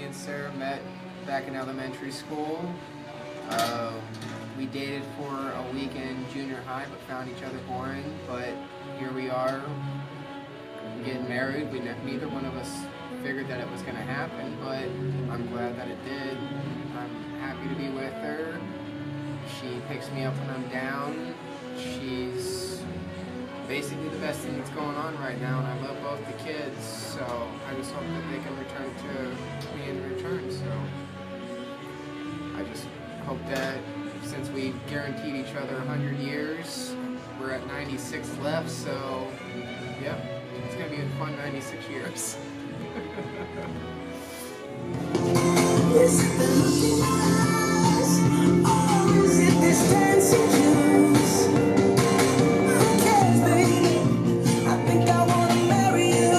and Sarah met back in elementary school. We dated for a week in junior high, but found each other boring. But here we are, getting married. Neither one of us figured that it was going to happen, but I'm glad that it did. I'm happy to be with her. She picks me up when I'm down. She's basically the best thing that's going on right now, and I love both the kids, so I just hope that they can return to me in return. So I just hope that since we guaranteed each other 100 years, we're at 96 left, so yep, it's going to be a fun 96 years. Is it the looking eyes, or is it this dancing juice? Who cares, baby? I think I want to marry you.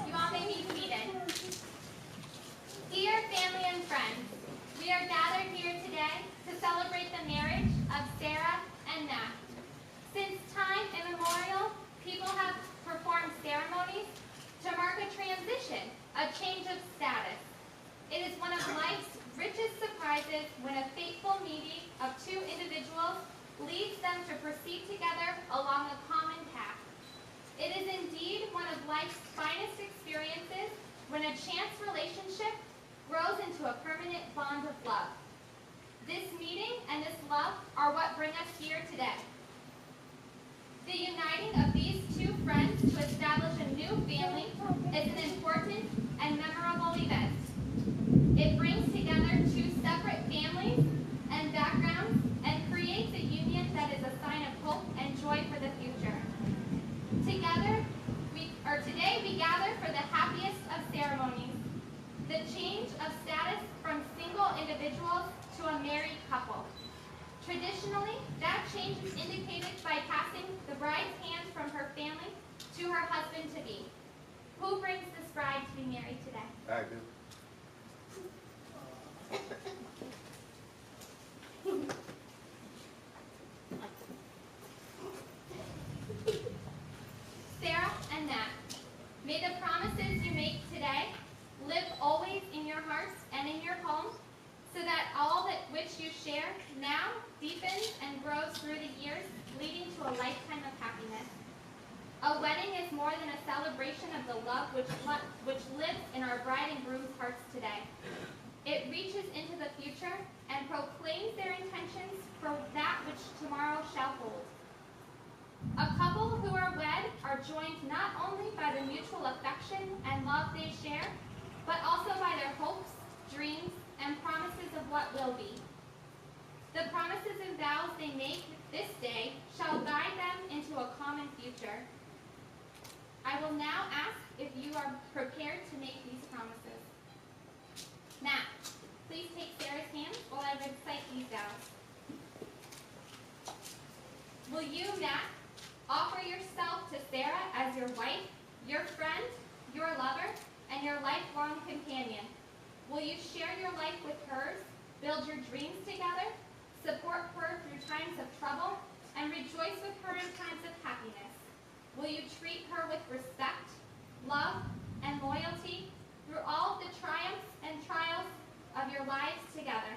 You all may be seated. Dear family and friends, we are gathered here today to celebrate the marriage of Sarah and Nat. Since time immemorial, people have performed ceremonies to mark a transition, a change of status. It is one of life's richest surprises when a fateful meeting of two individuals leads them to proceed together along a common path. It is indeed one of life's finest experiences when a chance relationship grows into a permanent bond of love. This meeting and this love are what bring us here today. The uniting of these two friends to establish a new family is an important and memorable event. It brings together two separate families and backgrounds and creates a union that is a sign of hope and joy for the future. Today we gather for the happiest of ceremonies, the change of status from single individuals to a married couple. Traditionally, that change is indicated by passing the bride's hand from her family to her husband-to-be. Who brings this bride to be married today? I do. Sarah and Nat, may the promises you make today live always in your hearts and in your homes, so that all that which you share now deepens and grows through the years, leading to a lifetime of happiness. A wedding is more than a celebration of the love which lives in our bride and groom's hearts today. It reaches into the future and proclaims their intentions for that which tomorrow shall hold. A couple who are wed are joined not only by the mutual affection and love they share, but also by their hopes, dreams, and promises of what will be. The promises and vows they make this day shall guide them into a common future. I will now ask if you are prepared to make these promises. Nat, please take Sarah's hand while I recite these vows. Will you, Nat, offer yourself to Sarah as your wife, your friend, your lover, and your lifelong companion? Will you share your life with hers, build your dreams together, support her through times of trouble, and rejoice with her in times of happiness? Will you treat her with respect, love, and loyalty through all the triumphs and trials of your lives together?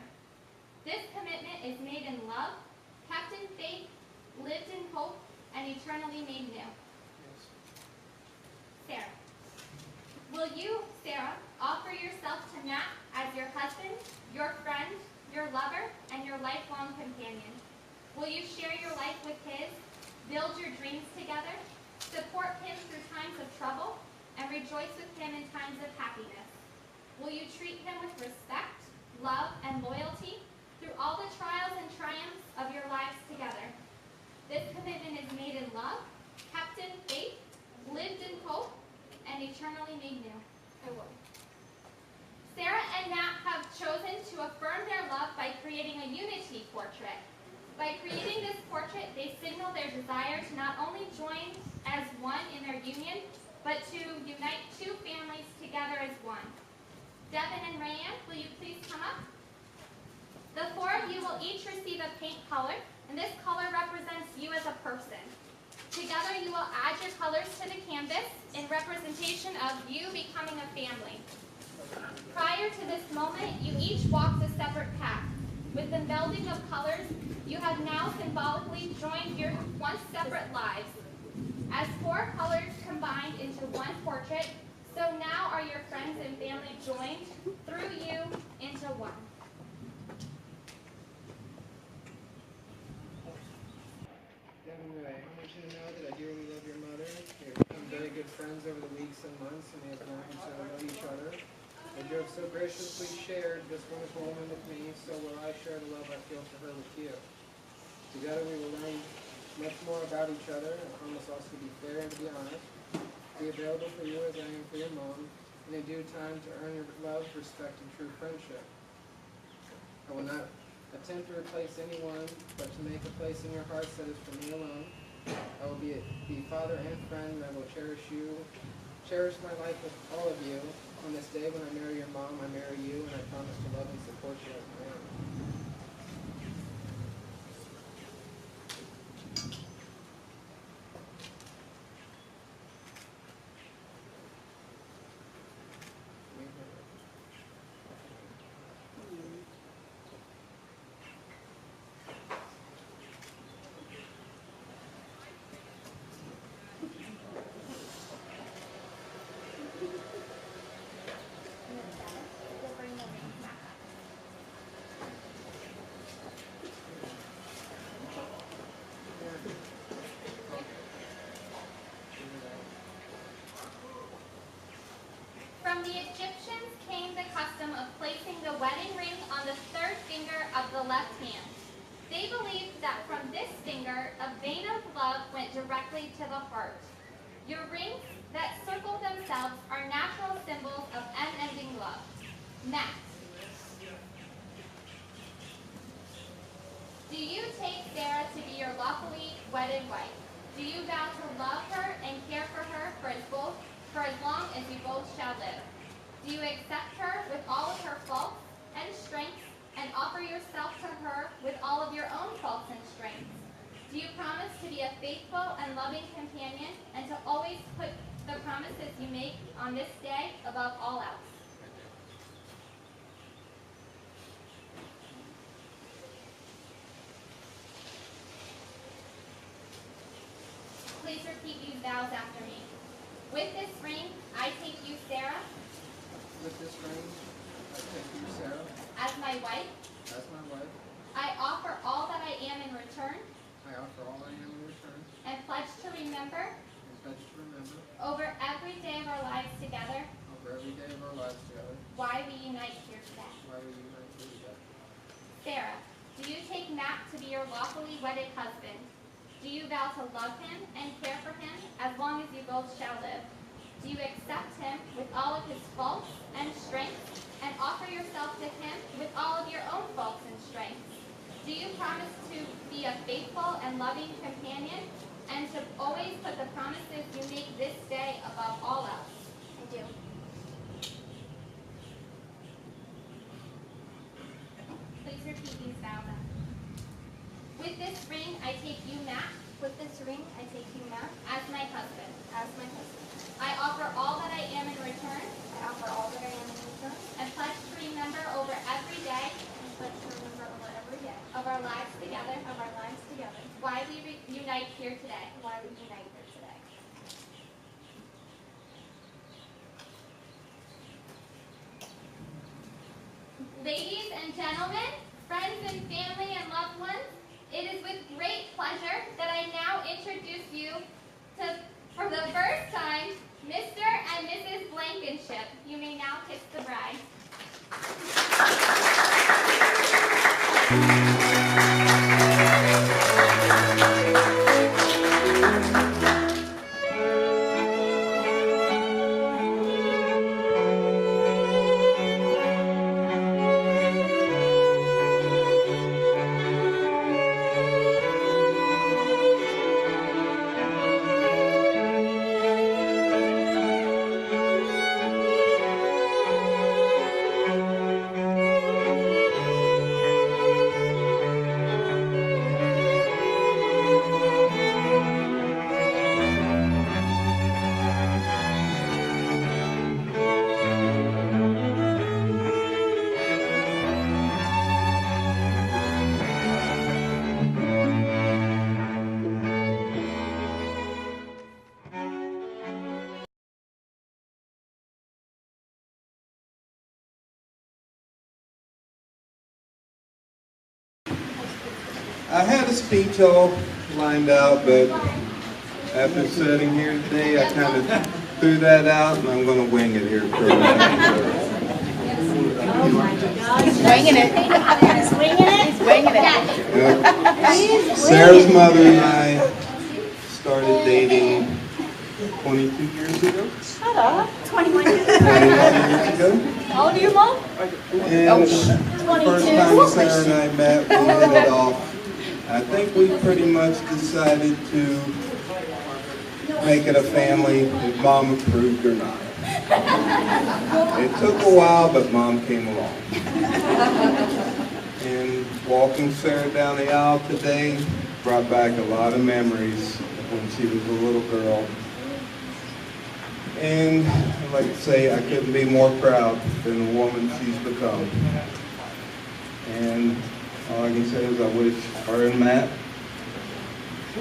This commitment is made in love, kept in faith, lived in hope, and eternally made new. Sarah. Will you, Sarah, offer yourself to Nat as your husband, your friend, your lover, and your lifelong companion? Will you share your life with his, build your dreams together, support him through times of trouble, and rejoice with him in times of happiness? Will you treat him with respect, love, and loyalty through all the trials and triumphs of your lives together? This commitment is made in love, kept in faith, lived in hope, and eternally made new. I will. Sarah and Nat have chosen to affirm their love by creating a unity portrait. By creating this portrait, they signal their desire to not only join as one in their union, but to unite two families together as one. Devin and Rayanne, will you please come up? The four of you will each receive a paint color, and this color represents you as a person. Together you will add your colors to the canvas in representation of you becoming a family. Prior to this moment, you each walked a separate path. With the melding of colors, you have now symbolically joined your once separate lives. As 4 colors combined into one portrait, so now are your friends and family joined through you into one. Anyway, I want you to know that I dearly love your mother. We have become very good friends over the weeks and months, and we have learned to love each other. And you have so graciously shared this wonderful woman with me, so will I share the love I feel for her with you. Together we will learn much more about each other, and promise also to be fair and to be honest, be available for you as I am for your mom, and in due time to earn your love, respect, and true friendship. I will not attempt to replace anyone, but to make a place in your hearts that is for me alone. I will be father and friend, and I will cherish my life with all of you. On this day when I marry your mom, I marry you, and I promise to love and support you as my own. From the Egyptians came the custom of placing the wedding ring on the 3rd finger of the left hand. They believed that from this finger, a vein of love went directly to the heart. Your rings that circle themselves are natural symbols of unending love. Next. Do you take Sarah to be your lawfully wedded wife? Do you vow to love her and care for her for as long as you both shall live? Do you accept her with all of her faults and strengths and offer yourself to her with all of your own faults and strengths? Do you promise to be a faithful and loving companion and to always put the promises you make on this day above all else? Please repeat these vows after me. With this ring, I take you, Sarah. With this ring, I take you, Sarah, As my wife. as my wife. I offer all that I am in return. I offer all I am in return, And pledge to remember. and pledge to remember, Over every day of our lives together. over every day of our lives together, Why we unite here today. why we unite here together. Sarah, do you take Matt to be your lawfully wedded husband? Do you vow to love him and care for him as long as you both shall live? Do you accept him with all of his faults and strengths and offer yourself to him with all of your own faults and strengths? Do you promise to be a faithful and loving companion and to always put the promises you make this day above all else? I do. Please repeat these vows after me. With this ring, I take you, Matt. With this ring, I take you, Matt, As my husband. as my husband. I offer all that I am in return I offer all that I am in return, and pledge to remember over every day and pledge to remember over every day of our lives together of our lives together, why we unite here today. why we unite here today. Ladies and gentlemen, friends and family and loved ones, it is with great pleasure that I now introduce you to, for the first time, Mr. and Mrs. Blankenship. You may now kiss the bride. I had a speech all lined out, but after sitting here today, I kind of threw that out, and I'm going to wing it here for a minute. Winging it. He's winging it. Sarah's mother and I started dating 22 years ago. Shut up. 21. 21 years ago. How old are you, Mom? And the first time Sarah and I met, we hit it off. I think we pretty much decided to make it a family, if Mom approved or not. It took a while, but Mom came along. And walking Sarah down the aisle today brought back a lot of memories when she was a little girl. And I'd like to say I couldn't be more proud than the woman she's become. And all I can say is I wish her and Matt,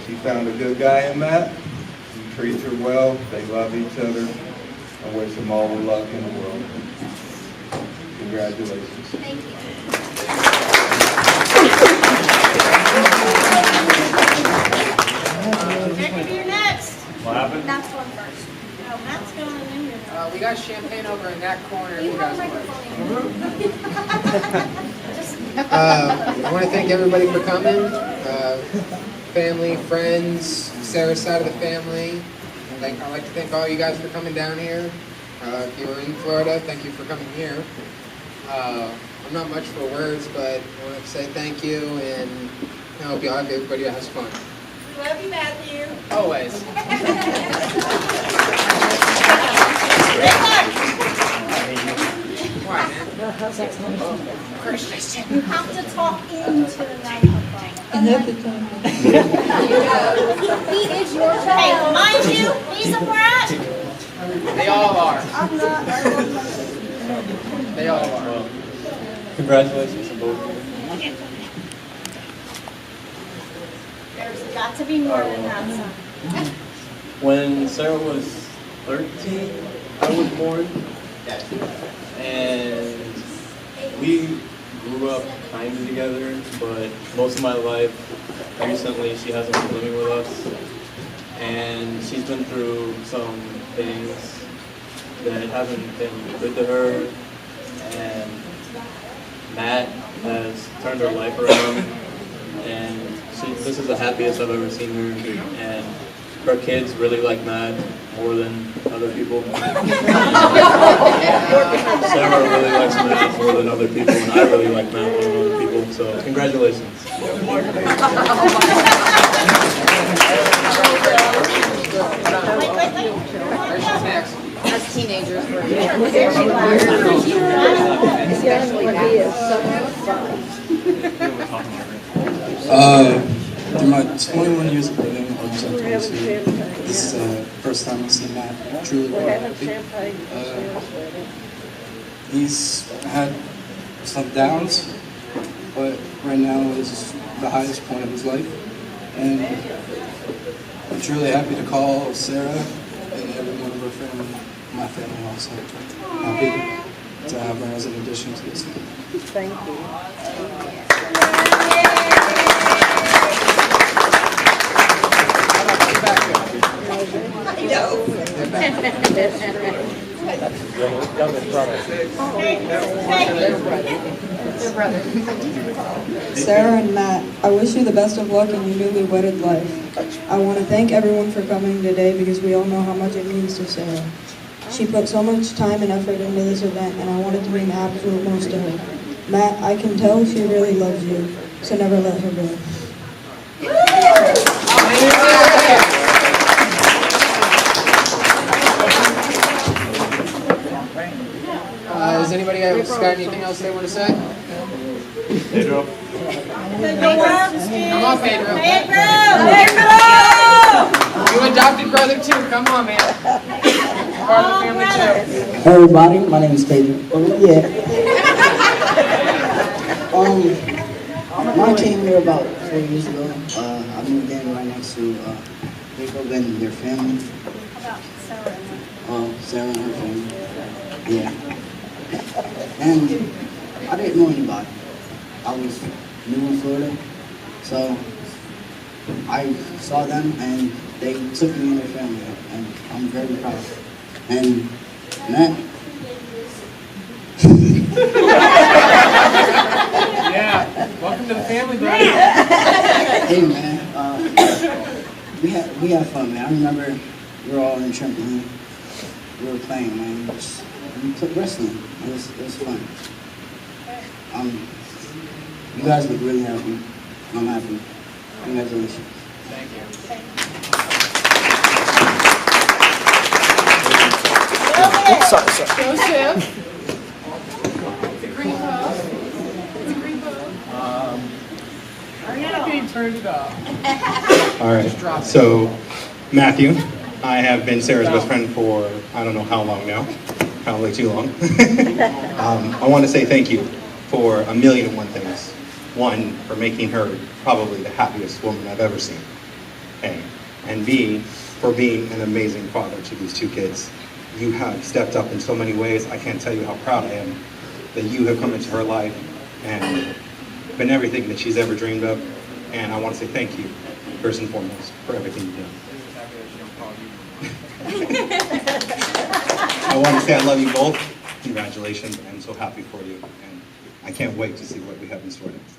she found a good guy in Matt. He treats her well. They love each other. I wish them all the luck in the world. Congratulations. Thank you. Jackie, you're next. What happened? Next one first. Oh, Matt's going in here. We got champagne over in that corner. If you guys want. I want to thank everybody for coming. Family, friends, Sarah's side of the family. I'd like to thank all you guys for coming down here. If you were in Florida, thank you for coming here. I'm not much for words, but I want to say thank you, and I hope everybody has fun. We love you, Matthew. Always. Why, man? You have to talk into the microphone. He is your Hey, child. mind you, he's a brat. They all are. I'm not. They all are. Congratulations to both of you. There's got to be more than that, son. When Sarah was 13, I was born, and we grew up kind of together, but most of my life, recently, she hasn't been living with us, and she's been through some things that haven't been good to her, and Matt has turned her life around, and this is the happiest I've ever seen her, and her kids really like Matt more than other people. Sarah really likes Matt more than other people, and I really like Matt more than other people, so congratulations. Where's next? As teenagers, we're In my 21 years of living in Arkansas, Tennessee, this is the first time I've seen Matt truly quite happy. He's had some downs, but right now is the highest point of his life. And I'm truly happy to call Sarah and every one of her family, my family also, happy to have her as an addition to this family. Thank you. Sarah and Matt, I wish you the best of luck in your newly wedded life. I want to thank everyone for coming today because we all know how much it means to Sarah. She put so much time and effort into this event, and I wanted to bring the absolute most to her. Matt, I can tell she really loves you, so never let her go. Does anybody else got anything else they want to say? Pedro. Come on, Pedro. Pedro! You adopted brother too. Come on, man. Part of the family too. Hey everybody, my name is Pedro. I came here about 4 years ago. I moved in right next to Jacob and their family. About Sarah. Sarah and her family. Yeah. And I didn't know anybody. I was new in Florida, So I saw them and they took me in their family, and I'm very proud. And Matt, Yeah, welcome to the family, buddy. hey man, we had fun, man. I remember we were all in trampoline. We were playing, man. We played wrestling. It was fun. You guys look really happy. I'm happy. Congratulations. Thank you. Joseph. It's a green post. It's a green post. He turned it off. All right. So, Matthew, I have been Sarah's best friend for I don't know how long now. Probably too long. I want to say thank you for a million and one things. One, for making her probably the happiest woman I've ever seen. A. And B, for being an amazing father to these two kids. You have stepped up in so many ways. I can't tell you how proud I am that you have come into her life and been everything that she's ever dreamed of. And I want to say thank you, first and foremost, for everything you've done. I want to say I love you both. Congratulations. I'm so happy for you. And I can't wait to see what we have in store next.